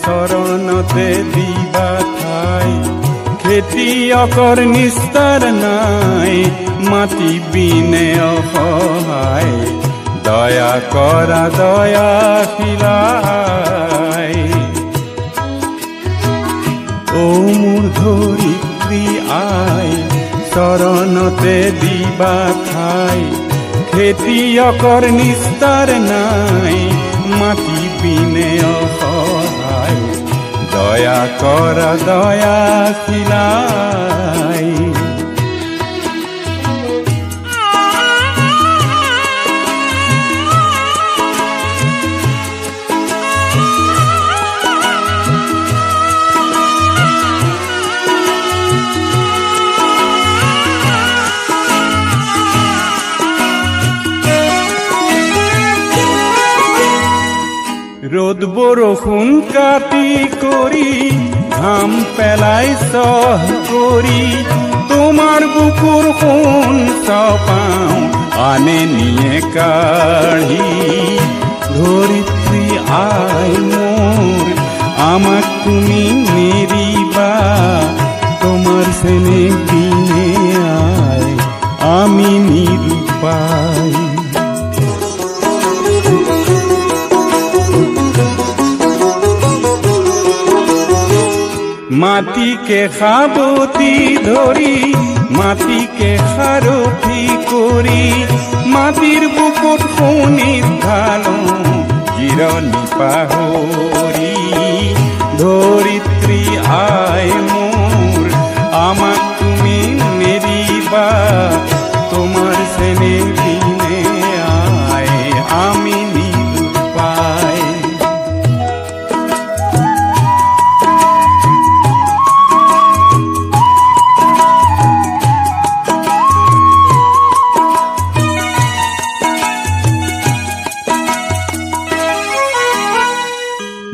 চৰণতে দিবা ঠাই। খেতিয়কৰ নিস্তাৰ নাই, মাটি বিনে অসহায়, দয়া কৰা দয়াশীলাই। ও মোৰ ধৰিত্ৰী আই, চৰণতে দিবা ঠাই। খেতিয়কৰ নিস্তাৰ নাই, মাটি বিনে অসহায়, দয়া কৰা দয়াশীলাই। রোদ বৰষুণ কাটি কৰি, ঘাম পেলাই চহ কৰি, তোমাৰ বুকুৰ সোণ চপাওঁ আনে নিয়ে কাঢ়ি। ধৰিত্ৰী আই মোৰ, আমাক তুমি নেৰিবা, তোমাৰ চেনেহ বিনে আই আমি নিৰুপায়। মাটিকে সাবতি ধৰি, মাটিকে সাৰথি কৰি, মাটিৰ বুকুত শুনি ঢালো জিৰণি পাহৰি। ধৰিত্ৰী আই মোৰ, আমাক তুমি নেৰিবা,